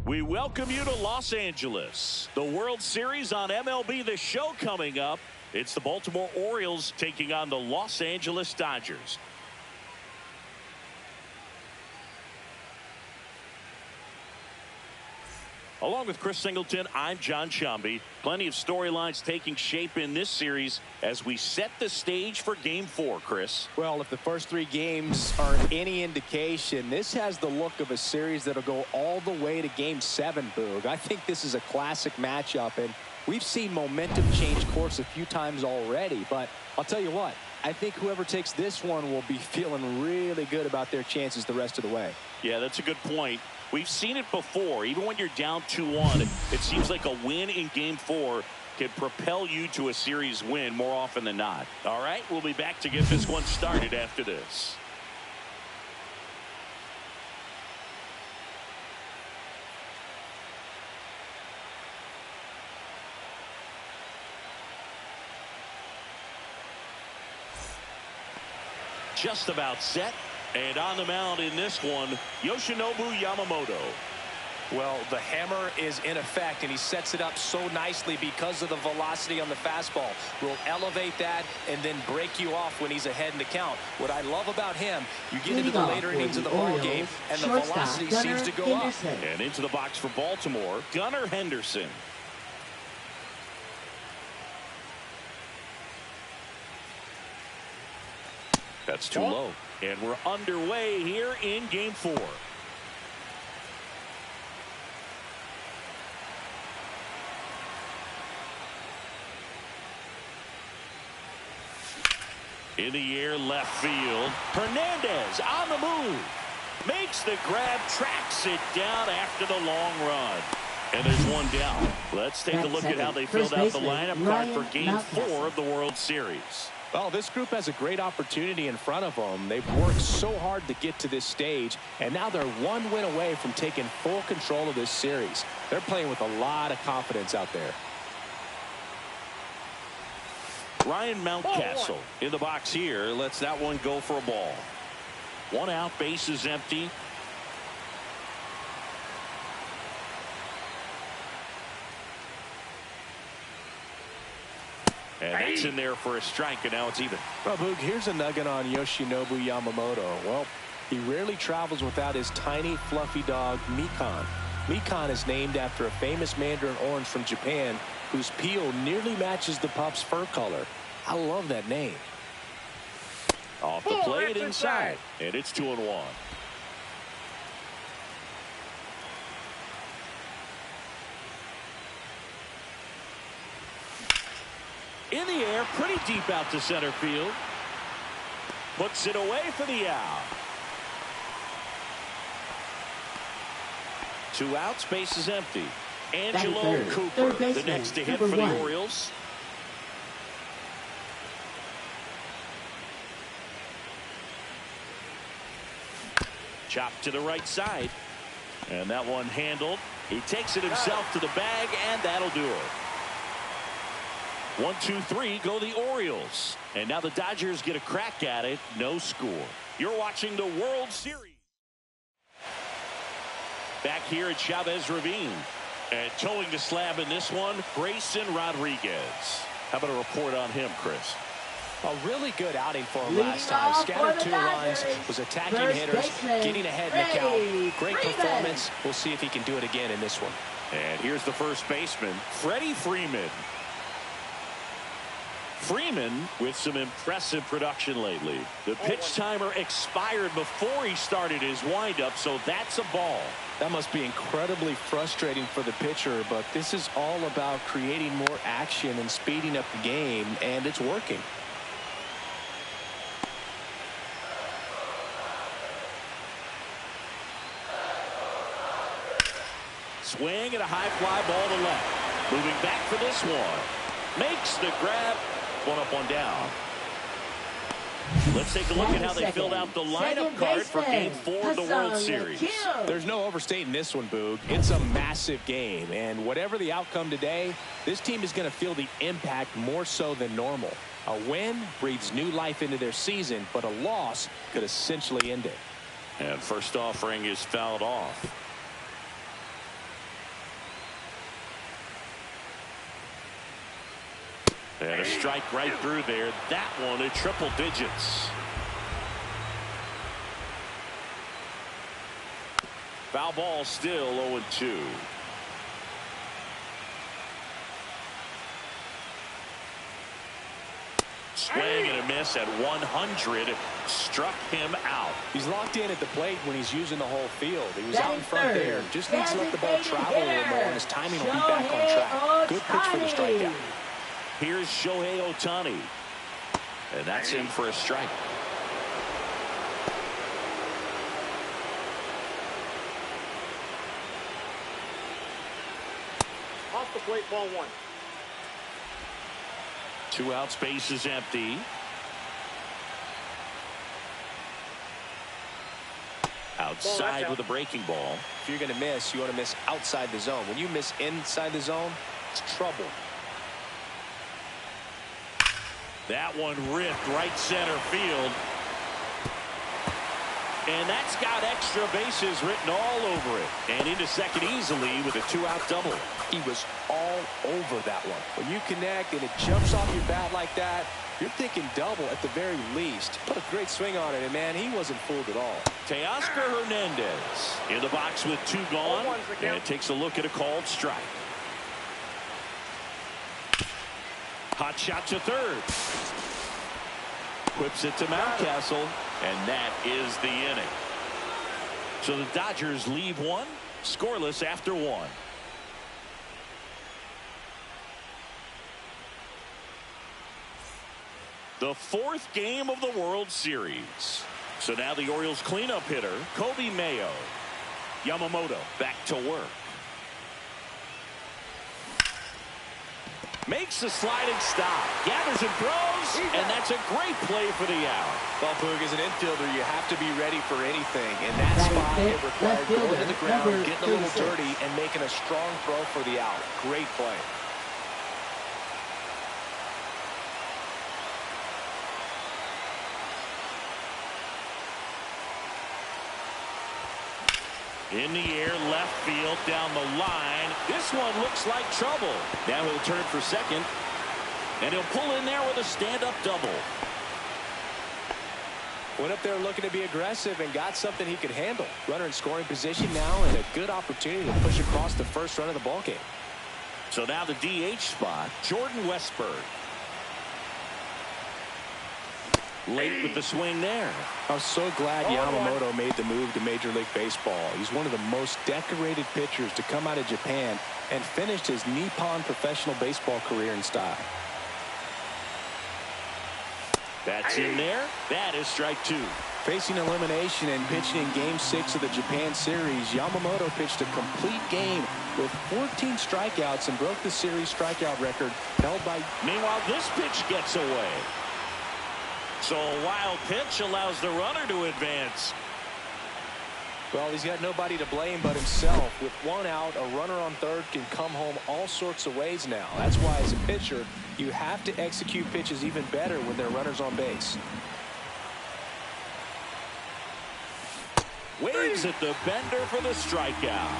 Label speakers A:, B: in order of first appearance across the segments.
A: We welcome you to Los Angeles. The World Series on MLB The Show coming up. It's the Baltimore Orioles taking on the Los Angeles Dodgers. Along with Chris Singleton, I'm John Shambi. Plenty of storylines taking shape in this series as we set the stage for Game 4, Chris.
B: Well, if the first 3 games are any indication, this has the look of a series that'll go all the way to Game 7, Boog. I think this is a classic matchup, and we've seen momentum change course a few times already. But I'll tell you what, I think whoever takes this one will be feeling really good about their chances the rest of the way.
A: Yeah, that's a good point. We've seen it before. Even when you're down 2-1, it seems like a win in Game 4 can propel you to a series win more often than not. All right, we'll be back to get this one started after this. Just about set. And on the mound in this one, Yoshinobu Yamamoto.
B: Well, the hammer is in effect, and he sets it up so nicely because of the velocity on the fastball. Will elevate that and then break you off when he's ahead in the count. What I love about him, you get into the later innings of the ball game, and the velocity seems to go up.
A: And into the box for Baltimore, Gunnar Henderson. That's too low. And we're underway here in Game 4. In the air, left field. Hernandez on the move. Makes the grab, tracks it down after the long run. And there's one down. Let's take a look at how they filled out the lineup card for Game 4 of the World Series.
B: Well, this group has a great opportunity in front of them. They've worked so hard to get to this stage, and now they're 1 win away from taking full control of this series. They're playing with a lot of confidence out there.
A: Ryan Mountcastle in the box here. Lets that one go for a ball. 1 out, base is empty. And that's in there for a strike, and now it's even.
B: Well, Boog, here's a nugget on Yoshinobu Yamamoto. Well, he rarely travels without his tiny, fluffy dog, Mikan. Mikan is named after a famous mandarin orange from Japan whose peel nearly matches the pup's fur color. I love that name.
A: Off the plate inside, and it's 2-1. In the air, pretty deep out to center field. Puts it away for the out. 2 outs, base is empty. Angelo Cooper, the next to hit for the Orioles. Chopped to the right side. And that one handled. He takes it himself to the bag, and that'll do it. 1, 2, 3 go the Orioles. And now the Dodgers get a crack at it. No score. You're watching the World Series. Back here at Chavez Ravine. And towing the slab in this one, Grayson Rodriguez. How about a report on him, Chris?
B: A really good outing for him last time. Scattered 2 runs, was attacking hitters, getting ahead in the count. Great performance. We'll see if he can do it again in this one.
A: And here's the first baseman, Freddie Freeman. Freeman with some impressive production lately. The pitch timer expired before he started his windup, so that's a ball.
B: That must be incredibly frustrating for the pitcher, but this is all about creating more action and speeding up the game, and it's working.
A: Swing and a high fly ball to left. Moving back for this one. Makes the grab. One up, one down. Let's take a look at how they filled out the lineup card for Game 4 of the World Series.
B: There's no overstating this one, Boog. It's a massive game, and whatever the outcome today, this team is going to feel the impact more so than normal. A win breathes new life into their season, but a loss could essentially end it.
A: And first offering is fouled off. And a strike right through there. That one at triple digits. Foul ball still 0-2. Swing and a miss at 100. Struck him out.
B: He's locked in at the plate when he's using the whole field. He was out in front there. Just needs to let the ball travel a little more, and his timing will be back on track. Good pitch for the strikeout.
A: Here's Shohei Ohtani. And that's in for a strike.
C: Off the plate, ball 1.
A: 2 outs, base is empty. Outside with a breaking ball.
B: If you're going to miss, you want to miss outside the zone. When you miss inside the zone, it's trouble.
A: That one ripped right center field. And that's got extra bases written all over it. And into second easily with a 2-out double.
B: He was all over that one. When you connect and it jumps off your bat like that, you're thinking double at the very least. Put a great swing on it, and man, he wasn't fooled at all.
A: Teoscar Hernandez in the box with 2 gone. And takes a look at a called strike. Hot shot to third. Whips it to Mountcastle, and that is the inning. So the Dodgers leave 1 scoreless after 1. The 4th game of the World Series. So now the Orioles cleanup hitter, Kobe Mayo. Yamamoto back to work. Makes a sliding stop. Gathers and throws. And that's a great play for the out.
B: Well, Boog, as an infielder, you have to be ready for anything. In that spot, it required going to the ground, getting a little dirty, and making a strong throw for the out. Great play.
A: In the air, left field, down the line. This one looks like trouble. Now he'll turn for second. And he'll pull in there with a stand-up double.
B: Went up there looking to be aggressive and got something he could handle. Runner in scoring position now, and a good opportunity to push across the first run of the ballgame.
A: So now the DH spot, Jordan Westburg. Late with the swing there.
B: I'm so glad Yamamoto made the move to Major League Baseball. He's one of the most decorated pitchers to come out of Japan and finished his Nippon professional baseball career in style.
A: That's in there. That is strike 2.
B: Facing elimination and pitching in Game 6 of the Japan series, Yamamoto pitched a complete game with 14 strikeouts and broke the series strikeout record held by...
A: Meanwhile, this pitch gets away. So a wild pitch allows the runner to advance.
B: Well, he's got nobody to blame but himself. With 1 out, a runner on third can come home all sorts of ways now. That's why, as a pitcher, you have to execute pitches even better when there are runners on base.
A: Waves at the bender for the strikeout.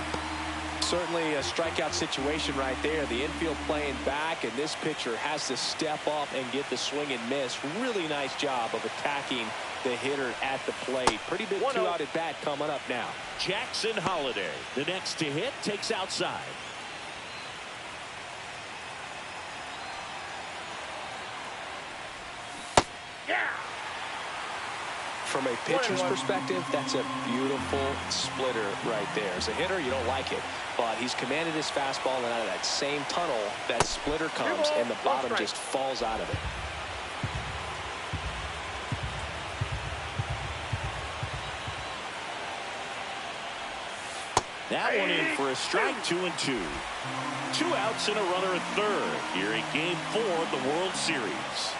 B: Certainly a strikeout situation right there. The infield playing back, and this pitcher has to step up and get the swing and miss. Really nice job of attacking the hitter at the plate. Pretty big two-out at bat coming up now.
A: Jackson Holiday, the next to hit, takes outside.
C: Yeah.
B: From a pitcher's perspective, that's a beautiful splitter right there. As a hitter, you don't like it, but he's commanded his fastball, and out of that same tunnel, that splitter comes, and the bottom just falls out of it.
A: That one in for a strike, 2-2. 2 outs and a runner at third here in Game 4 of the World Series.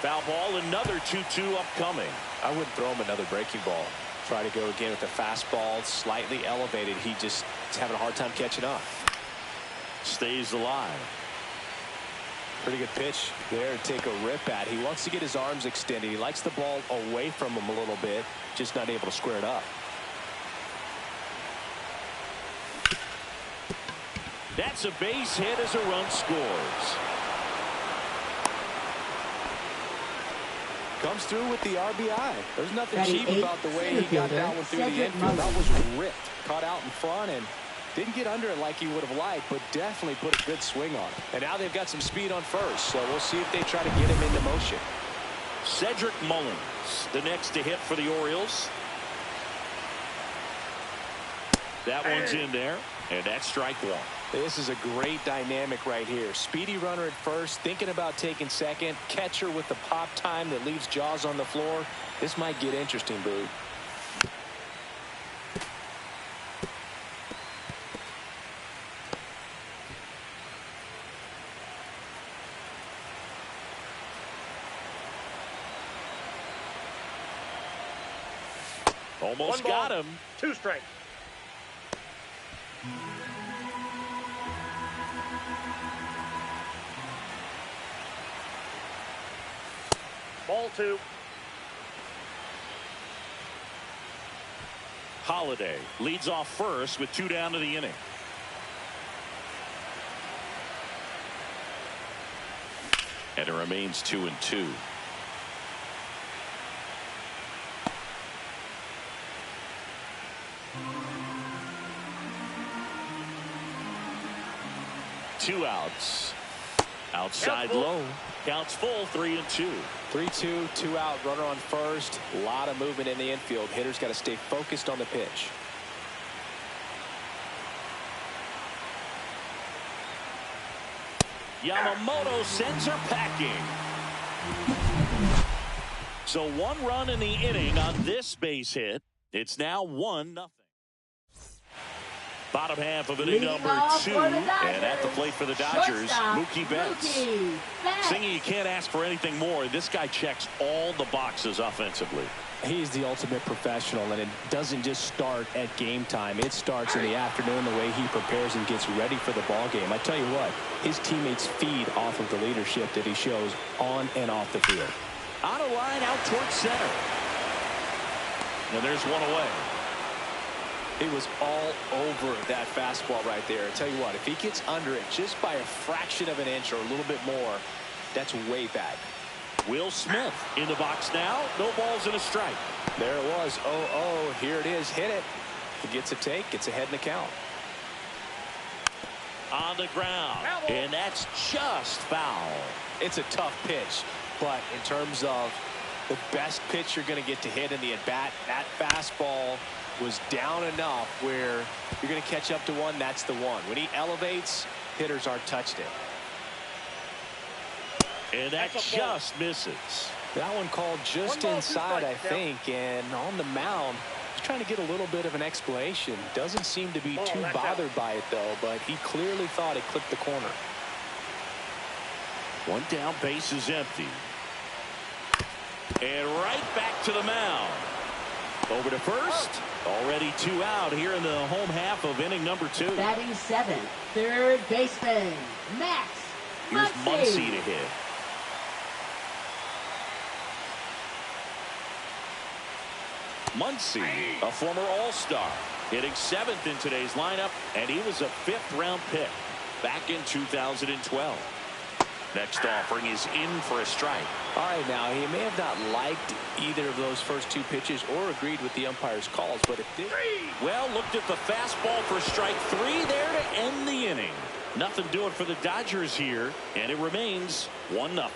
A: Foul ball, another 2-2 upcoming.
B: I wouldn't throw him another breaking ball. Try to go again with the fastball, slightly elevated. He just is having a hard time catching up.
A: Stays alive.
B: Pretty good pitch there to take a rip at. He wants to get his arms extended. He likes the ball away from him a little bit, just not able to square it up.
A: That's a base hit as a run scores.
B: Comes through with the RBI. There's nothing cheap about the way he got that one through the infield. That was ripped. Caught out in front and didn't get under it like he would have liked, but definitely put a good swing on it. And now they've got some speed on first, so we'll see if they try to get him into motion.
A: Cedric Mullins, the next to hit for the Orioles. That one's in there, and that's strike one.
B: This is a great dynamic right here. Speedy runner at first, thinking about taking second. Catcher with the pop time that leaves Jaws on the floor. This might get interesting, Boog.
A: Almost got him.
C: 2 strikes. Ball 2.
A: Holiday leads off first with 2 down to the inning. And it remains 2-2. Two outs. Outside low. Counts full, 3-2.
B: 3-2, 2 out, runner on first. A lot of movement in the infield. Hitter's got to stay focused on the pitch.
A: Yamamoto sends her packing. So 1 run in the inning on this base hit. It's now 1-0. Bottom half of inning number 2, and at the plate for the Dodgers, Mookie Betts. Singy, you can't ask for anything more. This guy checks all the boxes offensively.
B: He's the ultimate professional, and it doesn't just start at game time. It starts in the afternoon, the way he prepares and gets ready for the ball game. I tell you what, his teammates feed off of the leadership that he shows on and off the field.
A: On a line out towards center. And there's one away.
B: He was all over that fastball right there. I tell you what, if he gets under it just by a fraction of an inch or a little bit more, that's way bad.
A: Will Smith in the box now. No balls and a strike.
B: There it was. 0-0. Here it is. Hit it. He gets a take. Gets ahead in the count.
A: On the ground. And that's just foul.
B: It's a tough pitch. But in terms of the best pitch you're going to get to hit in the at-bat, that fastball was down enough where you're going to catch up to one. That's the one. When he elevates, hitters aren't touched it.
A: And that just misses.
B: That one called just inside, I think. And on the mound, he's trying to get a little bit of an explanation. Doesn't seem to be too bothered by it, though. But he clearly thought it clipped the corner.
A: One down, base is empty. And right back to the mound. Over to first. Already 2 out here in the home half of inning number 2.
D: Batting 7th, third baseman, Max
A: Here's
D: Muncy
A: to hit. Muncy, a former All-Star. hitting 7th in today's lineup, and he was a 5th-round pick back in 2012. Next offering is in for a strike.
B: All right, now he may have not liked either of those first 2 pitches or agreed with the umpire's calls, but it did.
A: Well, looked at the fastball for strike 3 there to end the inning. Nothing doing for the Dodgers here, and it remains 1-0.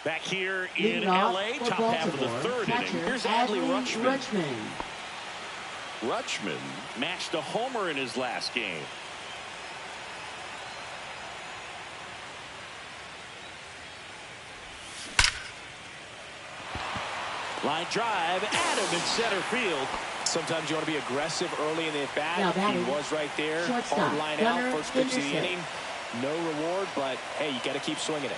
A: Back here in LA, top half of the 3rd inning. Here's Adley Rutschman. Rutschman matched a homer in his last game. Line drive, Adam in center field.
B: Sometimes you want to be aggressive early in the at-bat. He was right there.
D: Shortstop,
B: Hard line
D: Gunnar
B: out, first pitch of the
D: Henderson.
B: inning. No reward, but hey, you got to keep swinging it.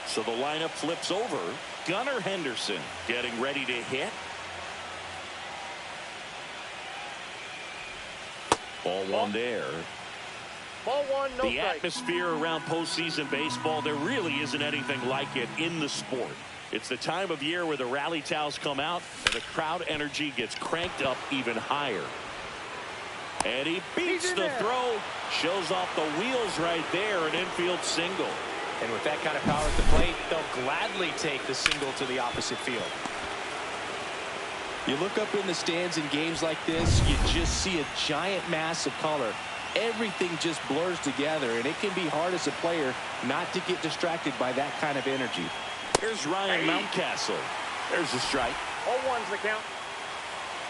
A: So the lineup flips over. Gunnar Henderson getting ready to hit. Ball 1 there.
C: Ball 1, no
A: The
C: strike.
A: atmosphere around postseason baseball, there really isn't anything like it in the sport. It's the time of year where the rally towels come out and the crowd energy gets cranked up even higher. And he beats the throw, shows off the wheels right there, an infield single.
B: And with that kind of power at the plate, they'll gladly take the single to the opposite field. You look up in the stands in games like this, you just see a giant mass of color. Everything just blurs together, and it can be hard as a player not to get distracted by that kind of energy.
A: Here's Ryan Mountcastle. There's a strike.
C: 0-1's the count.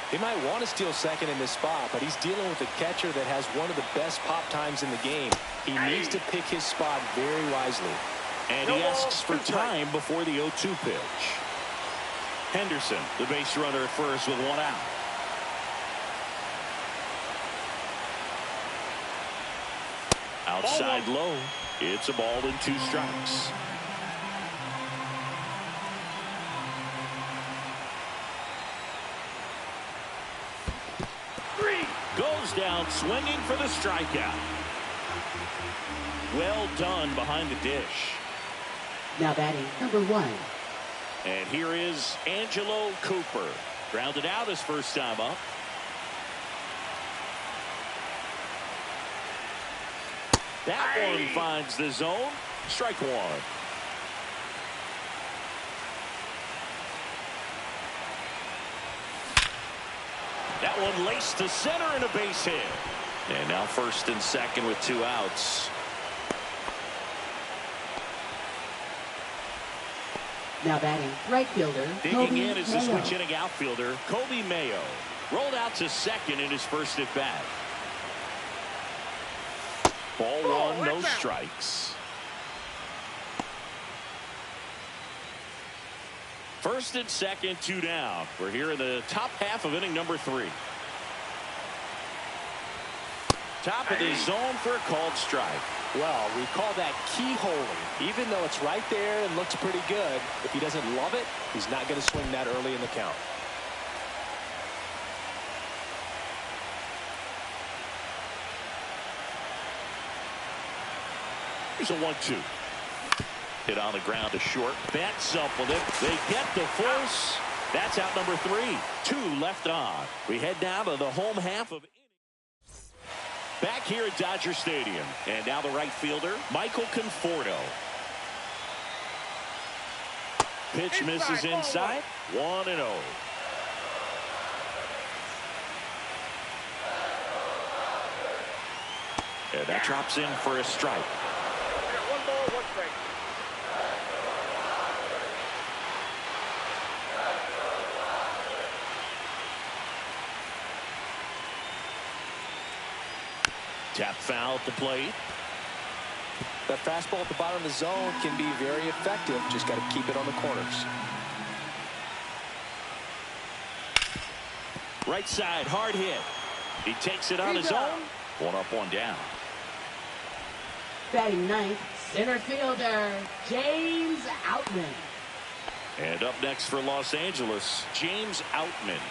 B: He might want to steal second in this spot, but he's dealing with a catcher that has one of the best pop times in the game. He needs to pick his spot very wisely.
A: And he asks for time before the 0-2 pitch. Henderson, the base runner at first with 1 out. Outside low. It's a ball and 2 strikes. Goes down swinging for the strikeout. Well done behind the dish.
D: Now batting number 1.
A: And here is Angelo Cooper. Grounded out his first time up. That one finds the zone. Strike 1. That one laced to center and a base hit. And now first and second with 2 outs.
D: Now batting right fielder.
A: Digging in is the switch hitting outfielder Kobe Mayo. Rolled out to second in his first at bat. Ball 1, no strikes. First and second, 2 down. We're here in the top half of inning number 3. Top of the zone for a called strike.
B: Well, we call that keyholing. Even though it's right there and looks pretty good, if he doesn't love it, he's not going to swing that early in the count.
A: Here's a 1-2. Hit on the ground to short. Betts up with it. They get the force. That's out number 3. 2 left on. We head down to the home half of inning. Back here at Dodger Stadium. And now the right fielder, Michael Conforto. Pitch misses inside. 1-0. And that drops in for a strike.
C: 1 ball, 1 strike.
A: Tap foul at the plate.
B: That fastball at the bottom of the zone can be very effective. Just got to keep it on the corners.
A: Right side, hard hit. He takes it on his own. 1 up, 1 down.
D: Batting ninth, center fielder James Outman.
A: And up next for Los Angeles, James Outman.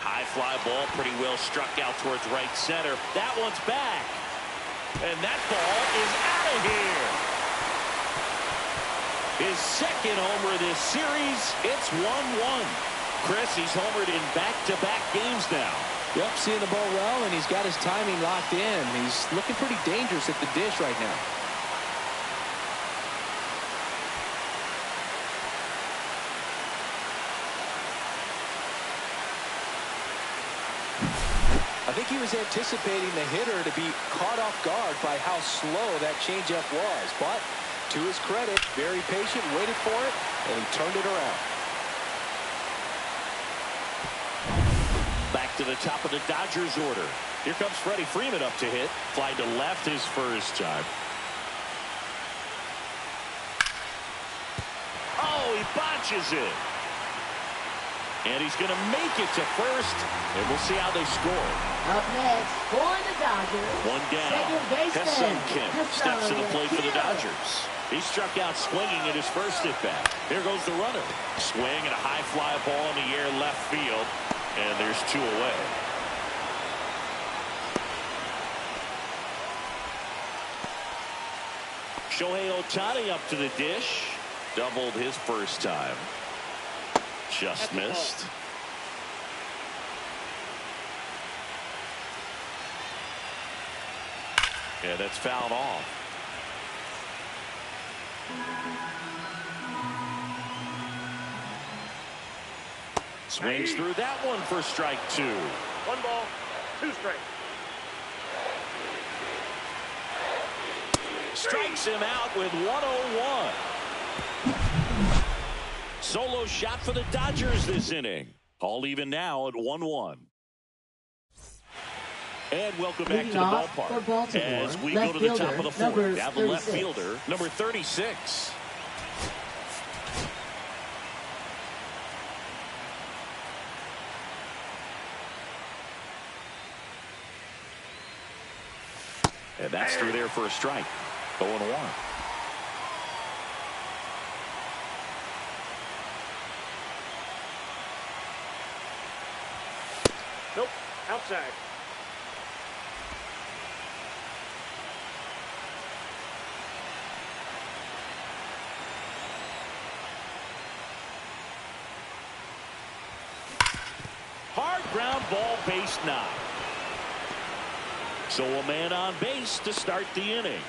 A: High fly ball, pretty well struck out towards right center. That one's back. And that ball is out of here. His second homer of this series. It's 1-1. Chris, he's homered in back-to-back games now.
B: Yep, seeing the ball well, and he's got his timing locked in. He's looking pretty dangerous at the dish right now. I think he was anticipating the hitter to be caught off guard by how slow that changeup was. But to his credit, very patient, waited for it, and he turned it around.
A: Back to the top of the Dodgers order. Here comes Freddie Freeman up to hit. Fly to left his first time. Oh, he botches it. And he's going to make it to first. And we'll see how they score.
D: Up next for the Dodgers.
A: One down.
D: Second baseman.
A: Kim steps to the plate for the Dodgers. He struck out swinging at his first at-bat. Here goes the runner. Swing and a high fly ball in the air left field. And there's 2 away. Shohei Ohtani up to the dish. Doubled his first time. Just missed. Yeah, that's fouled off. Swings through that one for strike 2.
C: 1 ball, 2 strikes.
A: Strikes him out with 101. Solo shot for the Dodgers this inning. All even now at 1-1. And welcome back to the ballpark. As we go to the top of the 4th. Now the left fielder, number 36. And that's through there for a strike. 0-1.
C: Nope, outside.
A: Hard ground ball, base 9. So a man on base to start the inning.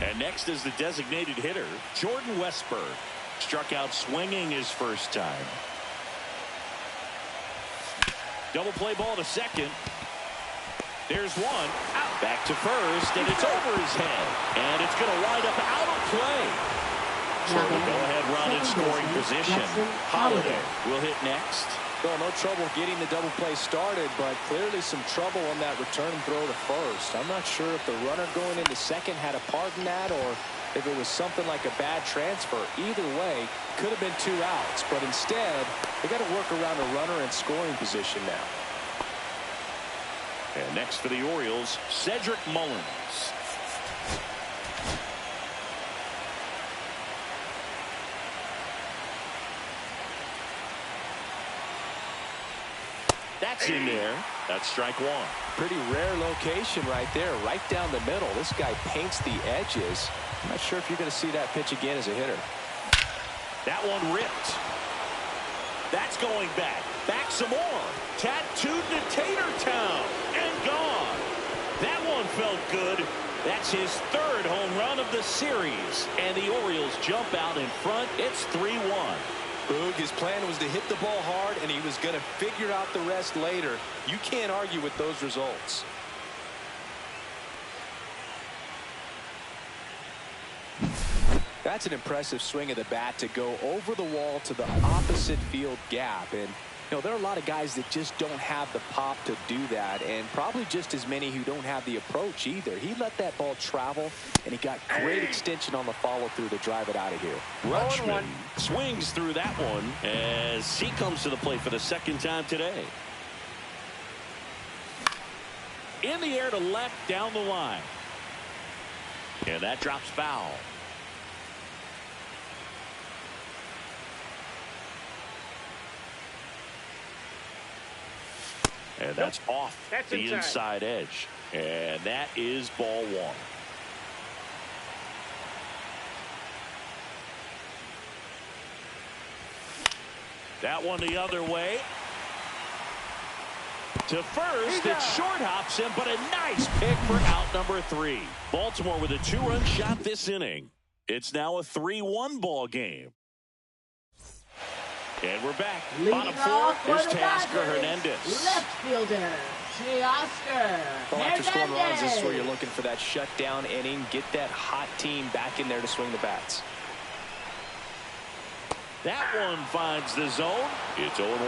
A: And next is the designated hitter, Jordan Westburg. Struck out swinging his first time. Double play ball to second. There's one. Out. Back to first, and it's over his head. And it's going to wind up out of play. So the go-ahead run in scoring position. Holiday will hit next.
B: Well, no trouble getting the double play started, but clearly some trouble on that return throw to first. I'm not sure if the runner going into second had a part in that or if it was something like a bad transfer. Either way, could have been 2 outs, but instead, they got to work around a runner in scoring position now.
A: And next for the Orioles, Cedric Mullins. That's in there. That's strike 1.
B: Pretty rare location right there, right down the middle. This guy paints the edges. I'm not sure if you're going to see that pitch again as a hitter.
A: That one ripped. That's going back. Back some more. Tattooed to Tater Town. And gone. That one felt good. That's his 3rd home run of the series. And the Orioles jump out in front. It's 3-1.
B: Boog, his plan was to hit the ball hard, and he was going to figure out the rest later. You can't argue with those results. That's an impressive swing of the bat to go over the wall to the opposite field gap. And, you know, there are a lot of guys that just don't have the pop to do that, and probably just as many who don't have the approach either. He let that ball travel, and he got great extension on the follow-through to drive it out of here.
A: Rutschman swings through that one as he comes to the plate for the 2nd time today. In the air to left down the line. And that drops foul. And that's off the inside edge. And that is ball 1. That one the other way. To first, it short hops him, but a nice pick for out number 3. Baltimore with a 2-run shot this inning. It's now a 3-1 ball game. And we're back. Bottom 4, here's Teoscar Hernandez.
D: Left fielder, Teoscar
B: Well, after scoring runs, this is where
D: Hernandez.
B: you're looking for that shutdown inning. Get that hot team back in there to swing the bats.
A: That one finds the zone. It's 0-1.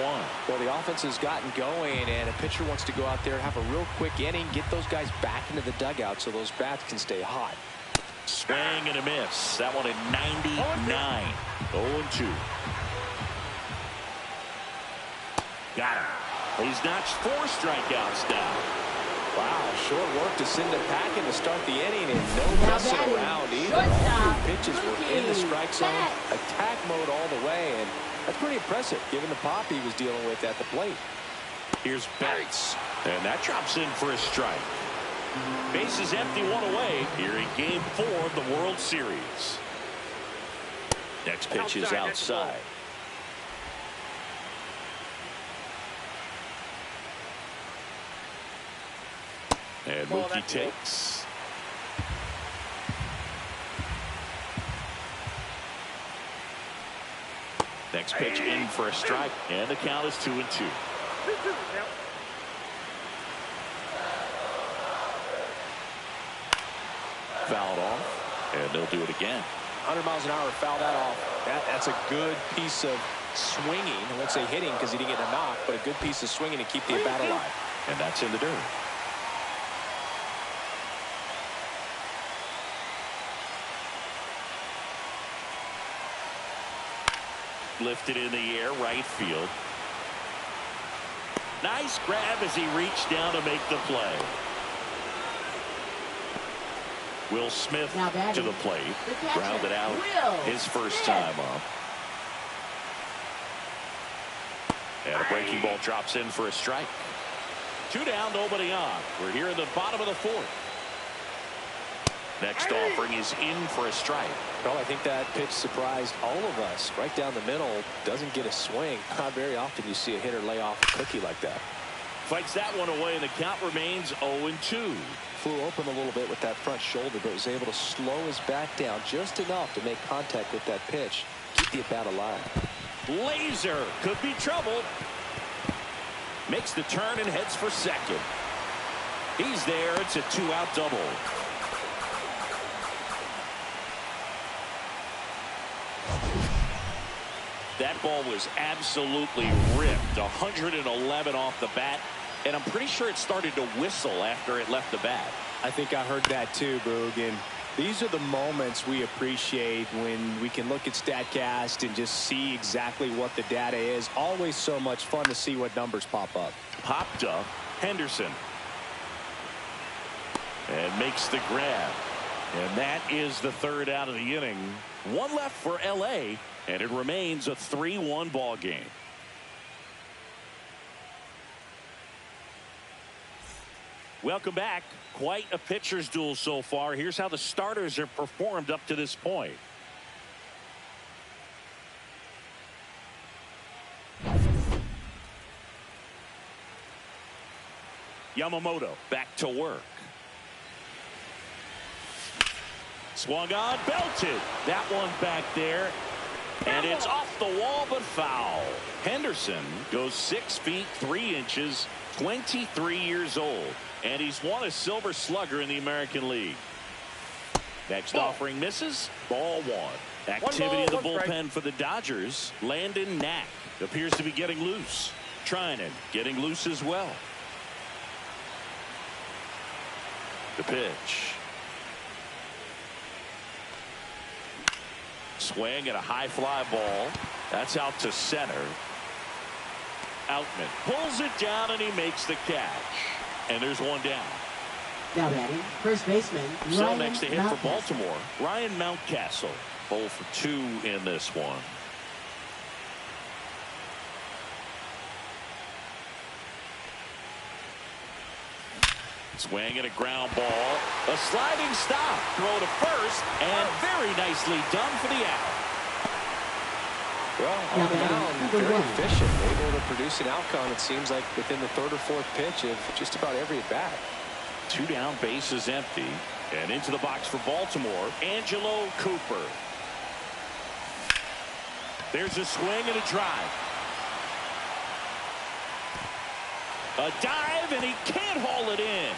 B: Well, the offense has gotten going, and a pitcher wants to go out there and have a real quick inning, get those guys back into the dugout so those bats can stay hot.
A: Swing and a miss. That one at 99. 0-2. Got him. He's notched 4 strikeouts now.
B: Wow, short work to send it packing to start the inning, and no
D: Now
B: messing
D: batting,
B: around either.
D: shortstop,
B: All 3 pitches were in the strike zone,
D: Betts.
B: attack mode all the way, and that's pretty impressive given the pop he was dealing with at the plate.
A: Here's Betts. And that drops in for a strike. Bases empty, 1 away here in Game 4 of the World Series. Next pitch is outside. And Mookie takes. Next pitch in for a strike, and the count is 2-2.
C: 2-2 now.
A: Fouled off, and they'll do it again.
B: 100 miles an hour, foul that off. That's a good piece of swinging. I won't say hitting because he didn't get a knock, but a good piece of swinging to keep the bat alive.
A: And that's in the dirt. Lifted in the air, right field. Nice grab as he reached down to make the play. Will Smith
D: Now batting,
A: to the plate.
D: the catcher,
A: Grounded out
D: Will
A: his first
D: Smith.
A: time up. And a breaking ball drops in for a strike. 2 down, nobody on. We're here in the bottom of the 4th. Next offering is in for a strike.
B: Well, I think that pitch surprised all of us. Right down the middle, doesn't get a swing. Not very often you see a hitter lay off a cookie like that.
A: Fights that one away, and the count remains 0-2.
B: Flew open a little bit with that front shoulder, but was able to slow his bat down just enough to make contact with that pitch. Keep the bat alive.
A: Laser could be trouble. Makes the turn and heads for second. He's there. It's a 2-out double. That ball was absolutely ripped. 111 off the bat. And I'm pretty sure it started to whistle after it left the bat.
B: I think I heard that too, Boog. And these are the moments we appreciate when we can look at StatCast and just see exactly what the data is. Always so much fun to see what numbers pop up.
A: Popped up. Henderson. And makes the grab. And that is the 3rd out of the inning. 1 left for LA. And it remains a 3-1 ball game. Welcome back. Quite a pitcher's duel so far. Here's how the starters have performed up to this point. Yamamoto back to work. Swung on, belted. That one back there. And it's off the wall, but foul. Henderson goes 6 feet 3 inches, 23 years old. And he's won a Silver Slugger in the American League. Next offering misses. Ball 1. Activity in the bullpen for the Dodgers. Landon Knack appears to be getting loose. Trinan getting loose as well. The pitch. Swing and a high fly ball. That's out to center. Outman pulls it down and he makes the catch. And there's one down.
D: Now batting, first baseman,
A: So
D: Ryan
A: next to hit for
D: Mountcastle.
A: Baltimore, Ryan Mountcastle. 0 for 2 in this one. Swing and a ground ball. A sliding stop. Throw to first. And very nicely done for the out.
B: Well, on the mound, very efficient, able to produce an outcome, it seems like, within the third or fourth pitch of just about every at-bat.
A: 2 down, bases empty. And into the box for Baltimore, Angelo Cooper. There's a swing and a drive. A dive, and he can't haul it in.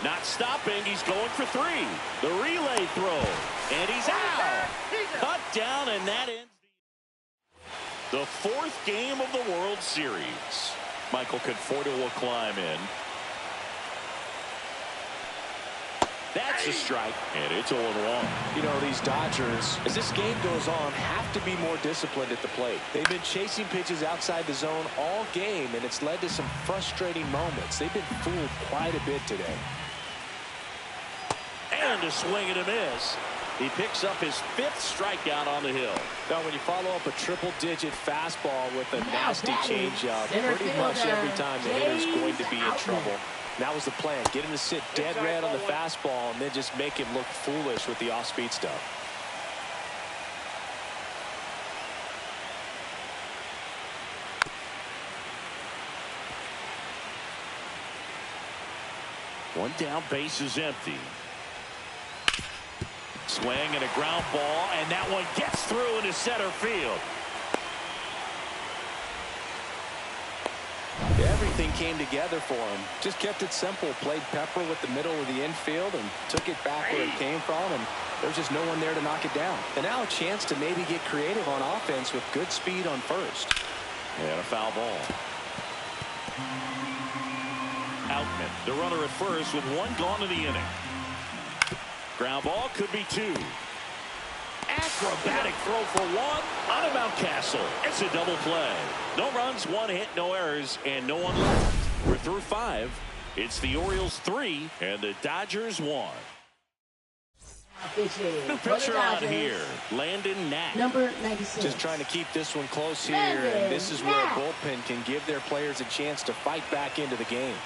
A: Not stopping, he's going for 3. The relay throw, and he's out. Cut down, and that ends the 4th game of the World Series. Michael Conforto will climb in. That's a strike, and it's 0-1.
B: You know, these Dodgers, as this game goes on, have to be more disciplined at the plate. They've been chasing pitches outside the zone all game, and it's led to some frustrating moments. They've been fooled quite a bit today.
A: And a swing and a miss. He picks up his 5th strikeout on the hill.
B: Now, when you follow up a triple-digit fastball with a nasty changeup, pretty much every time the hitter's going to be in trouble. That was the plan. Get him to sit dead red on the fastball and then just make him look foolish with the off-speed stuff.
A: One down, base is empty. Swing and a ground ball, and that one gets through into center field.
B: Everything came together for him. Just kept it simple. Played pepper with the middle of the infield and took it back where it came from, and there's just no one there to knock it down. And now a chance to maybe get creative on offense with good speed on first.
A: And a foul ball. Outman, the runner at first with 1 gone in the inning. Ground ball, could be 2. Acrobatic throw for 1 on a Mountcastle. It's a double play. No runs, 1 hit, no errors, and no one left. We're through 5. It's the Orioles 3 and the Dodgers 1. New pitcher out here, Landon Knack.
D: Number 96.
B: Just trying to keep this one close here, and this is where a bullpen can give their players a chance to fight back into the game.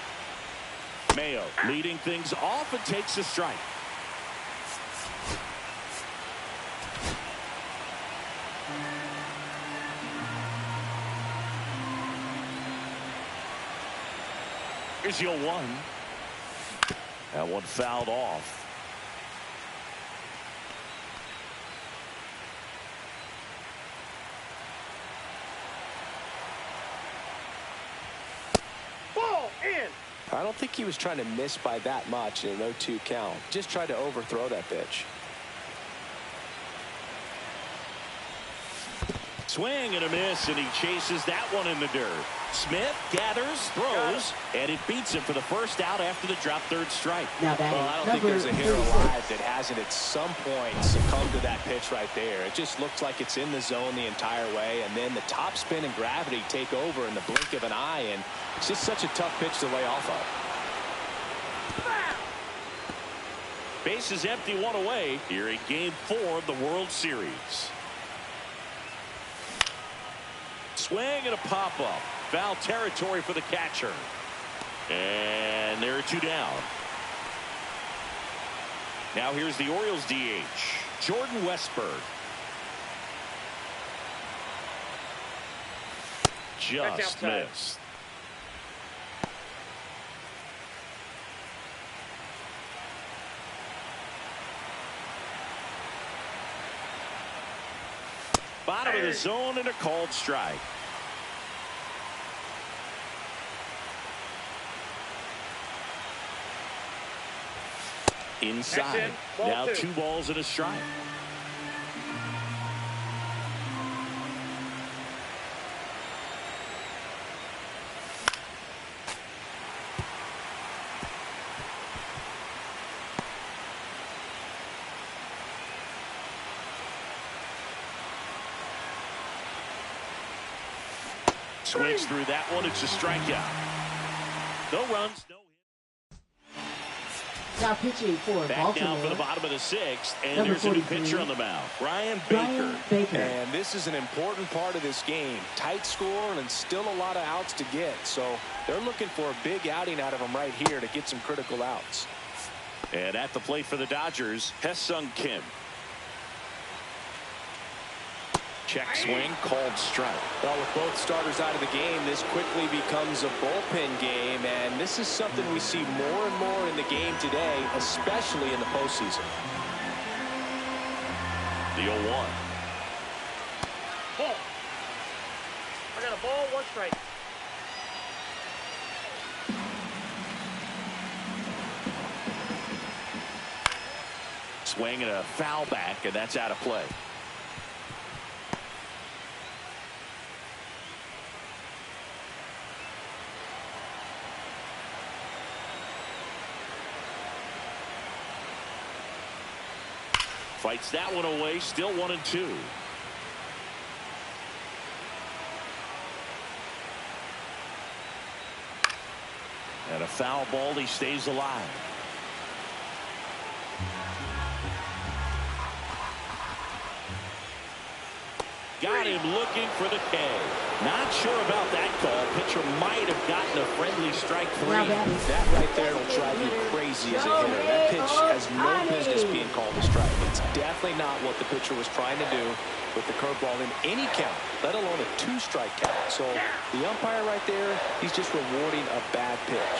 A: Mayo leading things off and takes a strike. Here's your 1. That one fouled off.
C: Ball in.
B: I don't think he was trying to miss by that much in an 0-2 count. Just tried to overthrow that pitch.
A: Swing and a miss, and he chases that one in the dirt. Smith gathers, throws, and it beats him for the first out after the drop 3rd strike.
D: Now
B: well, I don't think there's a hitter alive that hasn't at some point succumbed to that pitch right there. It just looks like it's in the zone the entire way, and then the top spin and gravity take over in the blink of an eye, and it's just such a tough pitch to lay off of.
A: Base is empty, 1 away here in Game 4 of the World Series. Swing and a pop-up. Foul territory for the catcher. And there are 2 down. Now here's the Orioles DH, Jordan Westburg. Just missed. Bottom of the zone and a called strike. Inside. Now 2 balls and a strike. Swings through that one. It's a strikeout. No runs, no hits.
D: Now pitching for
A: Back
D: Baltimore.
A: down for the bottom of the 6th, and
D: Number
A: there's a new
D: 43.
A: pitcher on the mound, Brian Baker.
B: And this is an important part of this game. Tight score and still a lot of outs to get. So they're looking for a big outing out of him right here to get some critical outs.
A: And at the plate for the Dodgers, Hesung Kim. Check swing, called strike.
B: Well, with both starters out of the game, this quickly becomes a bullpen game, and this is something we see more and more in the game today, especially in the postseason.
A: The 0-1.
C: Ball. I got a ball, 1 strike.
A: Swing and a foul back, and that's out of play. Fights that one away, still 1-2. And a foul ball, he stays alive. Got him looking for the K. Not sure about that call. Pitcher might have gotten a friendly strike 3.
B: That right there will drive you crazy as a hitter. That pitch has no business being called a strike. It's definitely not what the pitcher was trying to do with the curveball in any count, let alone a 2-strike count. So the umpire right there, he's just rewarding a bad pitch.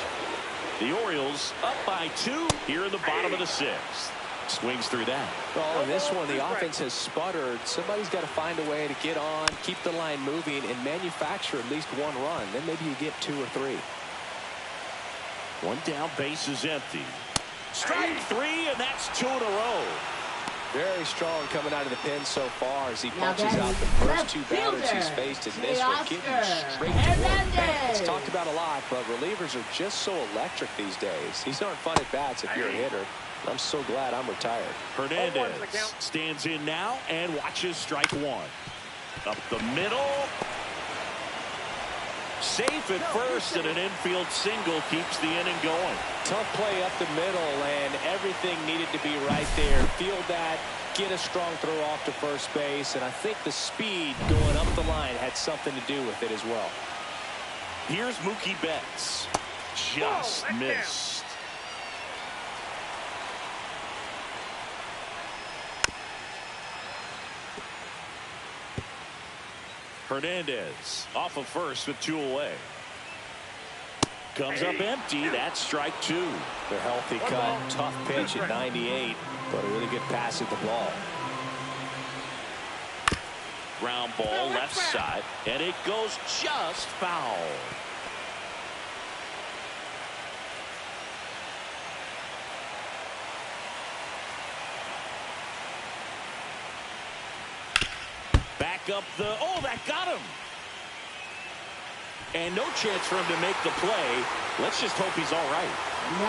A: The Orioles up by 2 here in the bottom of the 6th. Swings through that.
B: Well, in this one, the offense has sputtered. Somebody's got to find a way to get on, keep the line moving, and manufacture at least 1 run. Then maybe you get 2 or 3.
A: 1 down, base is empty. Strike 3, and that's 2 in a row.
B: Very strong coming out of the pen so far as he punches out the first 2 batters he's faced in this one, getting straight to work. It's talked about a lot, but relievers are just so electric these days. These aren't fun at bats if you're a hitter. I'm so glad I'm retired.
A: Hernandez stands in now and watches strike 1. Up the middle. Safe at first, and an infield single keeps the inning going.
B: Tough play up the middle, and everything needed to be right there. Field that, get a strong throw off to first base, and I think the speed going up the line had something to do with it as well.
A: Here's Mookie Betts. Just missed. Hernandez off of first with 2 away. Comes up empty. That's strike 2.
B: The healthy cut, tough pitch at 98, but a really good pass at the ball.
A: Ground ball left side, and it goes just foul. Back up the, oh, that got him. And no chance for him to make the play. Let's just hope he's all right.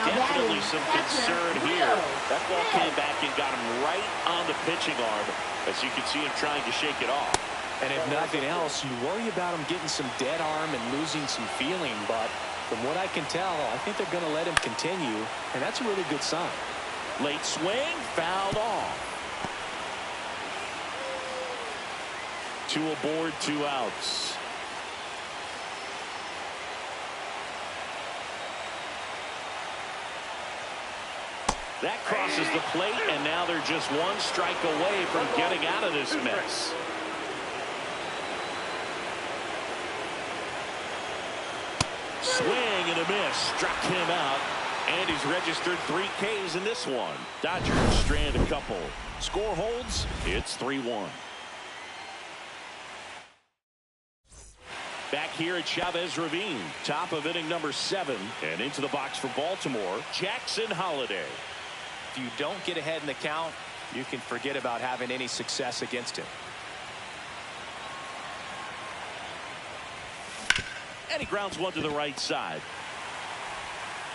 A: Definitely some concern here. That ball came back and got him right on the pitching arm, as you can see him trying to shake it off.
B: And if nothing else, you worry about him getting some dead arm and losing some feeling. But from what I can tell, I think they're going to let him continue, and that's a really good sign.
A: Late swing, fouled off. 2 aboard, 2 outs. That crosses the plate, and now they're just 1 strike away from getting out of this mess. Swing and a miss. Struck him out, and he's registered 3 Ks in this one. Dodgers strand a couple. Score holds. It's 3-1. Back here at Chavez Ravine, top of inning number 7, and into the box for Baltimore, Jackson Holliday.
B: If you don't get ahead in the count, you can forget about having any success against him.
A: And he grounds one to the right side.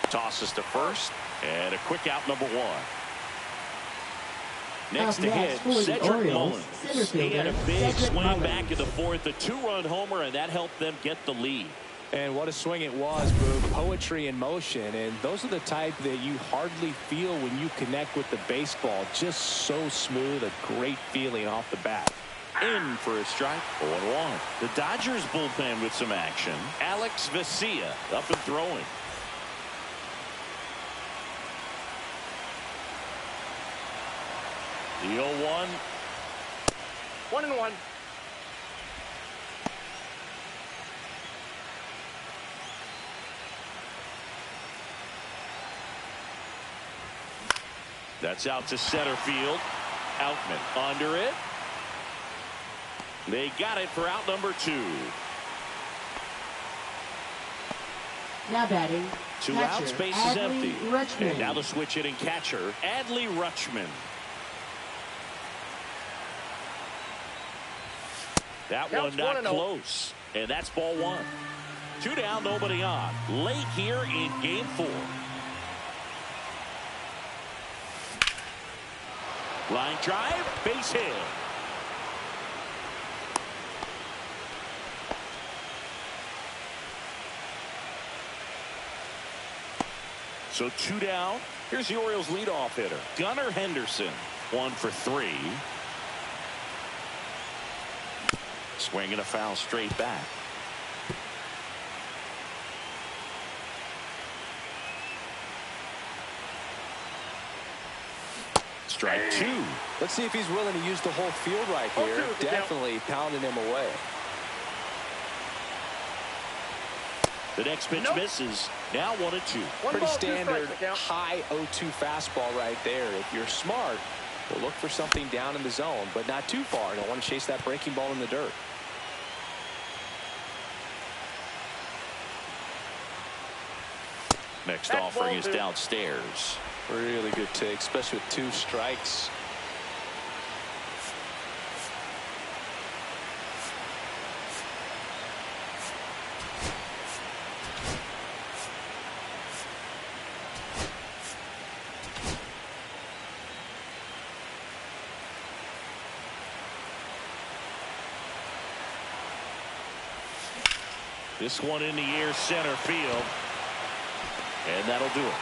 A: Tosses to first, and a quick out, number 1. Next to hit, Cedric Mullins. He had a big swing back in the 4th, a 2-run homer, and that helped them get the lead.
B: And what a swing it was, Boog. Poetry in motion, and those are the type that you hardly feel when you connect with the baseball. Just so smooth, a great feeling off the bat.
A: In for a strike, 0-1. The Dodgers bullpen with some action. Alex Vesia up and throwing. The 0-1.
C: 1-1.
A: That's out to center field. Outman under it. They got it for out number 2.
D: Now batting.
A: Two
D: catcher,
A: outs, base is
D: Adley
A: empty.
D: Rutschman.
A: And now the switch hitting catcher, Adley Rutschman. That one not close. And that's ball 1. 2 down, nobody on. Late here in game 4. Line drive, base hit. So 2 down. Here's the Orioles leadoff hitter, Gunnar Henderson. 1 for 3. Swinging a foul straight back. Strike 2.
B: Let's see if he's willing to use the whole field right here. Definitely pounding him away.
A: The next pitch misses. Now 1-2.
B: Pretty standard high 0-2 fastball right there. If you're smart, you'll look for something down in the zone, but not too far. Don't want to chase that breaking ball in the dirt.
A: Next offering is downstairs.
B: Really good take, especially with 2 strikes.
A: This one in the air, center field. And that'll do it.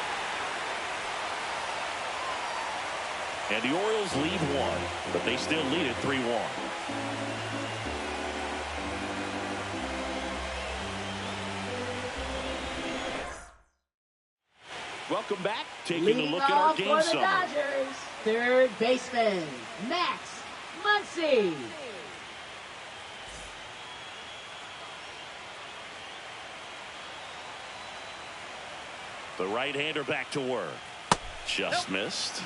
A: And the Orioles lead 1, but they still lead it 3-1. Welcome back. Taking a look at our game summary.
D: Dodgers, third baseman, Max Muncy.
A: The right-hander back to work. Just missed.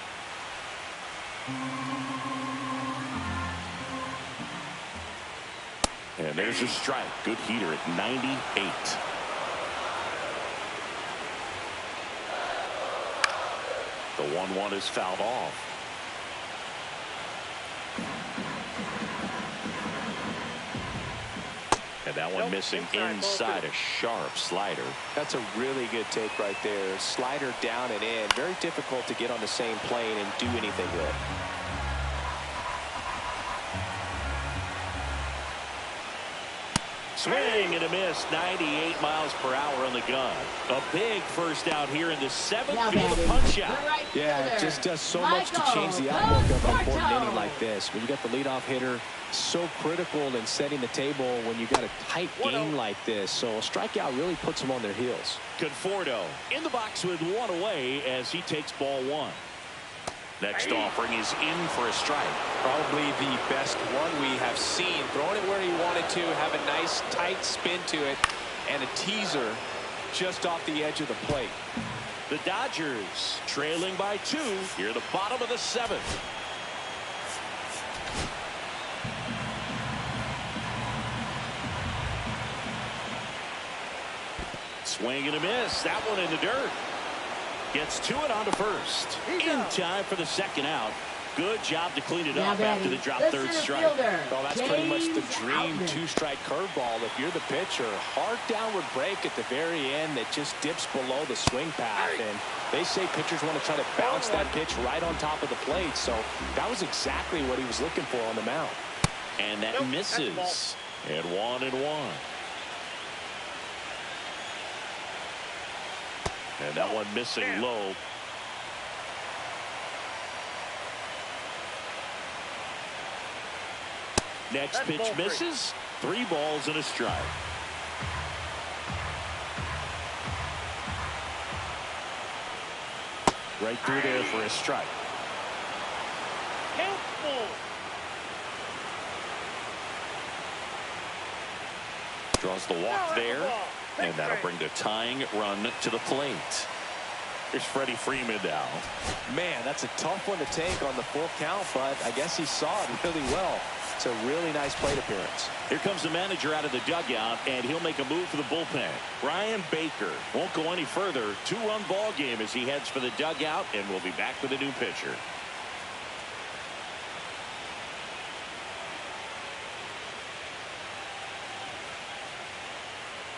A: And there's a strike. Good heater at 98. The 1-1 is fouled off. And that one missing inside, a sharp slider.
B: That's a really good take right there. Slider down and in. Very difficult to get on the same plane and do anything with.
A: Swing and a miss, 98 miles per hour on the gun. A big first out here in the 7th field punch out.
B: Yeah, it just does so much to change the outlook of an important inning like this. When you got the leadoff hitter, so critical in setting the table when you got a tight game like this. So a strikeout really puts them on their heels.
A: Conforto in the box with 1 away as he takes ball 1. Next offering is in for a strike.
B: Probably the best one we have seen. Throwing it where he wanted to, have a nice tight spin to it, and a teaser just off the edge of the plate.
A: The Dodgers trailing by 2 here at the bottom of the 7th. Swing and a miss. That one in the dirt. Gets to it onto first. In time for the 2nd out. Good job to clean it up after the drop 3rd strike.
B: Well, that's pretty much the dream 2-strike curveball. If you're the pitcher, hard downward break at the very end that just dips below the swing path. And they say pitchers want to try to bounce that pitch right on top of the plate. So that was exactly what he was looking for on the mound.
A: And that misses. And 1-1. And that one missing low. Next pitch misses. 3 balls and a strike. Right through there for a strike. Draws the walk there. And that'll bring the tying run to the plate. Here's Freddie Freeman now.
B: Man, that's a tough one to take on the full count, but I guess he saw it really well. It's a really nice plate appearance.
A: Here comes the manager out of the dugout, and he'll make a move for the bullpen. Brian Baker won't go any further. 2-run ball game as he heads for the dugout, and we'll be back with a new pitcher.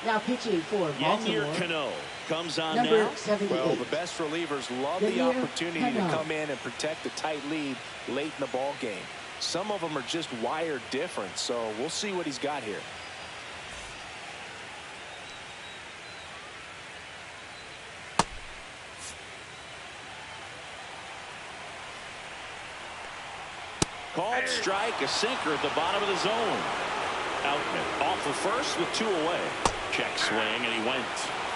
D: Now pitching for Baltimore.
A: Cano comes on
D: Number
A: now.
D: 78.
B: Well, the best relievers love the opportunity to come in and protect a tight lead late in the ball game. Some of them are just wired different, so we'll see what he's got here.
A: Called strike, a sinker at the bottom of the zone. Outman off for first with 2 away. Check swing, and he went.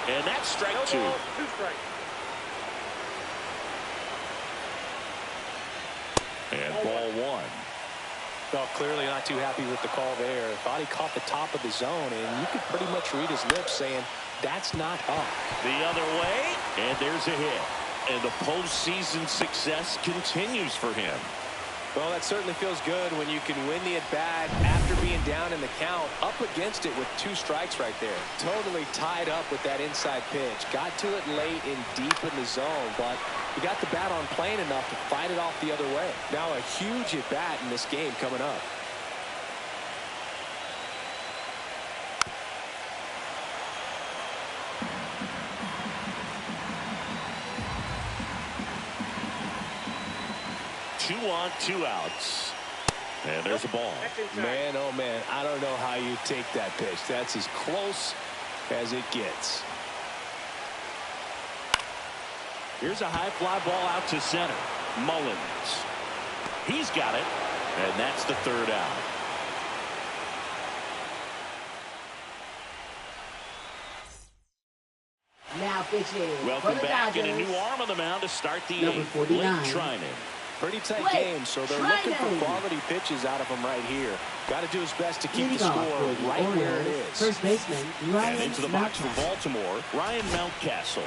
A: And that's strike 2.
C: 2 strikes.
A: And ball 1.
B: Well, clearly not too happy with the call there. Thought he caught the top of the zone, and you could pretty much read his lips saying, that's not up.
A: The other way, and there's a hit. And the postseason success continues for him.
B: Well, that certainly feels good when you can win the at-bat after being down in the count, up against it with 2 strikes right there. Totally tied up with that inside pitch. Got to it late and deep in the zone, but he got the bat on plane enough to fight it off the other way. Now a huge at-bat in this game coming up.
A: Two on, 2 outs. And there's a ball.
B: Man, oh man, I don't know how you take that pitch. That's as close as it gets.
A: Here's a high fly ball out to center. Mullins. He's got it. And that's the 3rd out.
D: Now pitching
A: Welcome
D: for the
A: back,
D: Dodgers.
A: and a new arm on the mound to start the
D: Number
A: 8th.
D: 49.
A: Blake Trinan.
B: Pretty tight
D: Blake
B: game, so they're looking for
D: Trinan.
B: quality pitches out of him right here. Got to do his best to keep
D: Leading
B: the
D: off
B: score
D: for the
B: right where it
D: Orioles,
B: is.
D: first baseman Ryan
A: And into the box for
D: Mountcastle.
A: Baltimore, Ryan Mountcastle.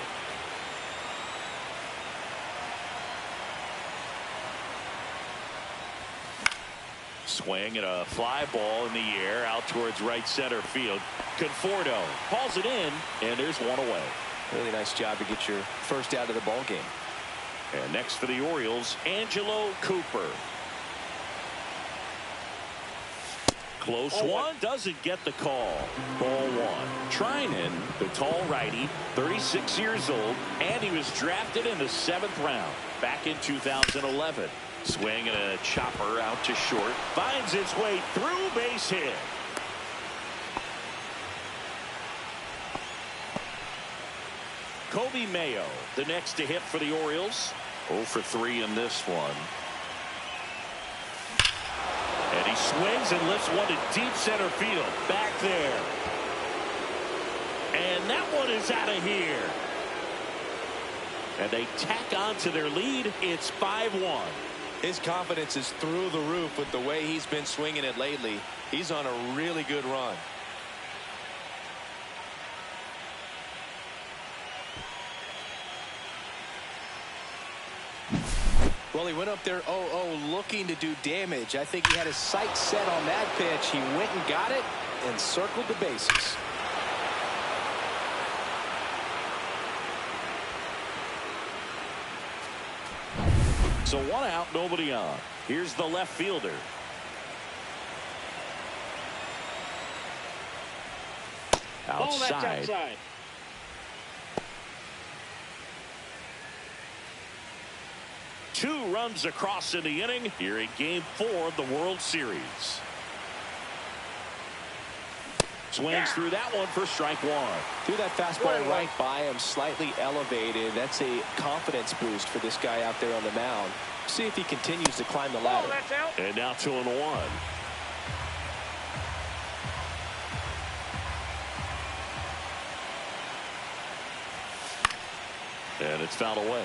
A: Swing and a fly ball in the air out towards right center field. Conforto hauls it in, and there's 1 away.
B: Really nice job to get your first out of the ball game.
A: And next for the Orioles, Angelo Cooper. Close one, doesn't get the call. Ball 1. Trinan, the tall righty, 36 years old, and he was drafted in the 7th round back in 2011. Swing and a chopper out to short. Finds its way through, base hit. Kobe Mayo, the next to hit for the Orioles. 0 for 3 in this one. And he swings and lifts one to deep center field. Back there. And that one is out of here. And they tack on to their lead. It's 5-1.
B: His confidence is through the roof with the way he's been swinging it lately. He's on a really good run. Well, he went up there 0-0 looking to do damage. I think he had his sights set on that pitch. He went and got it and circled the bases.
A: So 1 out, nobody on. Here's the left fielder.
C: Ball, that's
A: Outside.
C: outside.
A: Two runs across in the inning here in Game 4 of the World Series. Swings through that one for strike 1.
B: Threw that fastball right by him, slightly elevated. That's a confidence boost for this guy out there on the mound. See if he continues to climb the ladder.
C: Ball, that's out.
A: And now 2-1. And it's fouled away.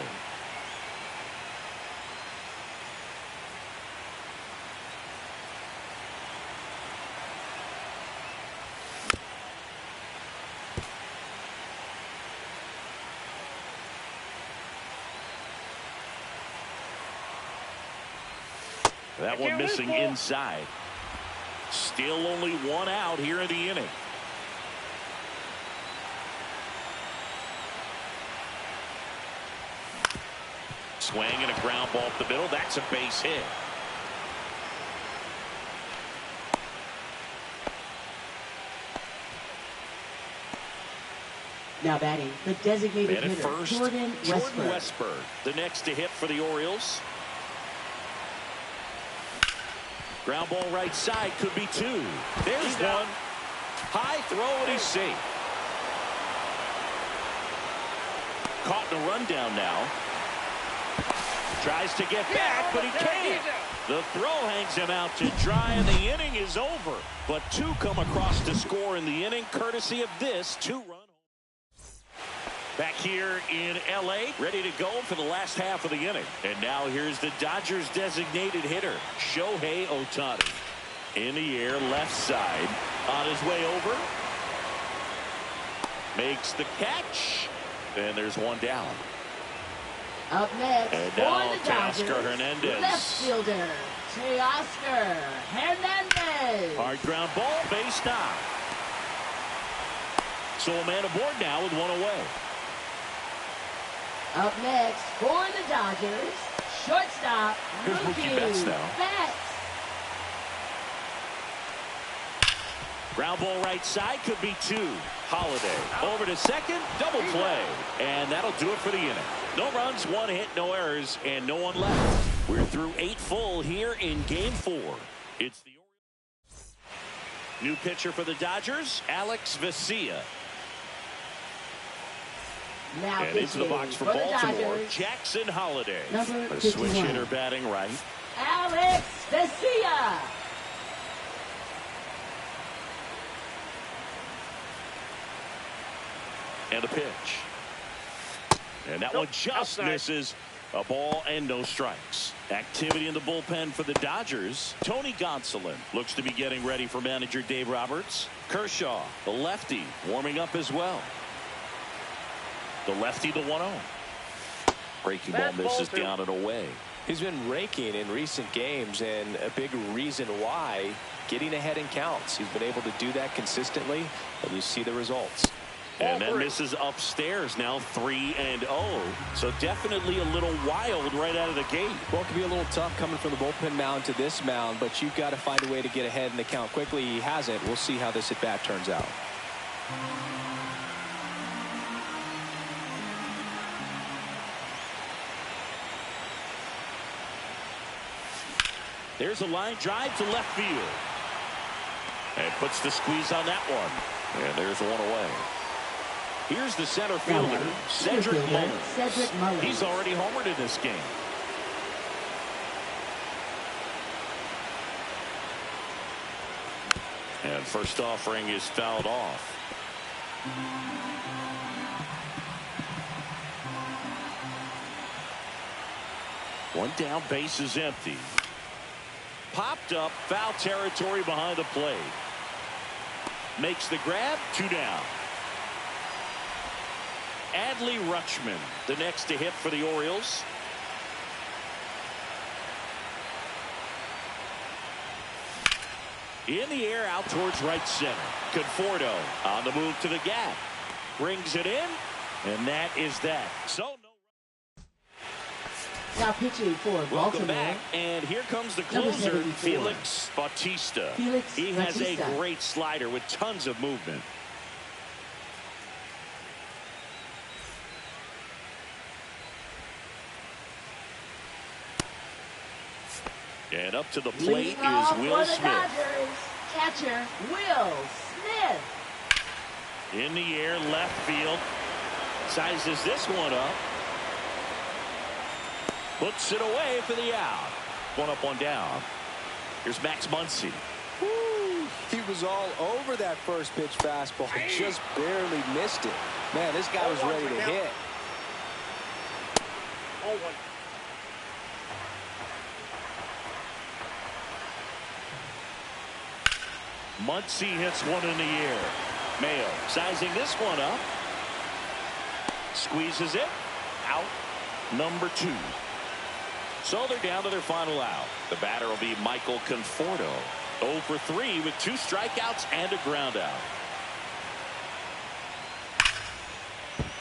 A: That one missing inside. Still only one out here in the inning. Swing and a ground ball up the middle. That's a base hit.
D: Now batting, the designated hitter,
A: first,
D: Jordan
A: Westburg. The next to hit for the Orioles. Ground ball right side, could be two. There's one. High throw, and he's safe. Caught in a rundown now. Tries to get back, but he can't. The throw hangs him out to dry, and the inning is over. But two come across to score in the inning, courtesy of this two-run. Back here in L.A., ready to go for the last half of the inning. And now here's the Dodgers' designated hitter, Shohei Ohtani. In the air, left side. On his way over. Makes the catch. And there's one down.
D: Up next,
A: and now
D: for the Dodgers,
A: Teoscar Hernandez.
D: left fielder, Teoscar Hernandez.
A: Hard ground ball, base knock. So a man aboard now with one away.
D: Up next, for the Dodgers, shortstop,
A: Here's Mookie Betts now.
D: Betts.
A: Ground ball right side, could be two. Holiday over to second, double play. And that'll do it for the inning. No runs, one hit, no errors, and no one left. We're through 8 full here in Game 4. It's the Orioles. New pitcher for the Dodgers, Alex Vesia.
D: Now
A: and into the box for Baltimore, Jackson Holiday. A switch hitter batting right.
D: Alex Vesia.
A: And a pitch. And that one just misses. A ball and no strikes. Activity in the bullpen for the Dodgers. Tony Gonsolin looks to be getting ready for manager Dave Roberts. Kershaw, the lefty, warming up as well. The lefty, the 1-0. Breaking ball misses down and away.
B: He's been raking in recent games, and a big reason why, getting ahead in counts. He's been able to do that consistently, and you see the results.
A: And then misses upstairs now 3-0. So definitely a little wild right out of the gate.
B: Well, it can be a little tough coming from the bullpen mound to this mound, but you've got to find a way to get ahead in the count quickly. He hasn't. We'll see how this at bat turns out.
A: There's a line drive to left field. And puts the squeeze on that one. And there's one away. Here's the center fielder, Cedric Mullins. He's already homered in this game. And first offering is fouled off. One down, base is empty. Popped up, foul territory behind the plate. Makes the grab, 2 down. Adley Rutschman, the next to hit for the Orioles. In the air, out towards right center. Conforto on the move to the gap. Brings it in, and that is that. So
D: now pitching for Baltimore.
A: Welcome back, and here comes the closer, Felix Bautista. He has a great slider with tons of movement. And up to the plate is Will Smith.
D: Dodgers, catcher Will Smith.
A: In the air, left field. Sizes this one up. Puts it away for the out. One up, one down. Here's Max Muncy.
B: Woo, he was all over that first pitch fastball. Just barely missed it. Man, this guy was ready to hit.
A: Muncy hits one in the air. Mayo sizing this one up. Squeezes it. Out. Number 2. So they're down to their final out. The batter will be Michael Conforto. 0 for 3 with 2 strikeouts and a ground out.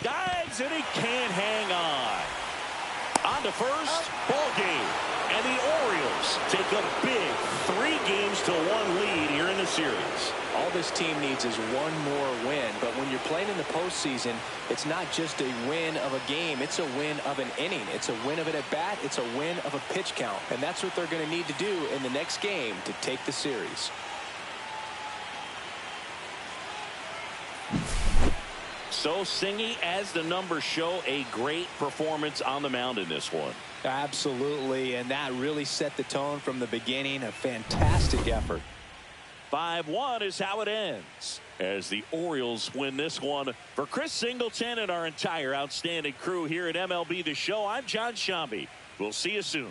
A: Dives and he can't hang on. On to first, ball game. And the Orioles take a big 3-1 lead here in the series.
B: All this team needs is one more win, but when you're playing in the postseason, it's not just a win of a game, it's a win of an inning. It's a win of an at-bat, it's a win of a pitch count. And that's what they're going to need to do in the next game to take the series.
A: So Singy, as the numbers show, a great performance on the mound in this one.
B: Absolutely, and that really set the tone from the beginning. A fantastic effort.
A: 5-1 is how it ends as the Orioles win this one. For Chris Singleton and our entire outstanding crew here at MLB The Show, I'm John Shambi. We'll see you soon.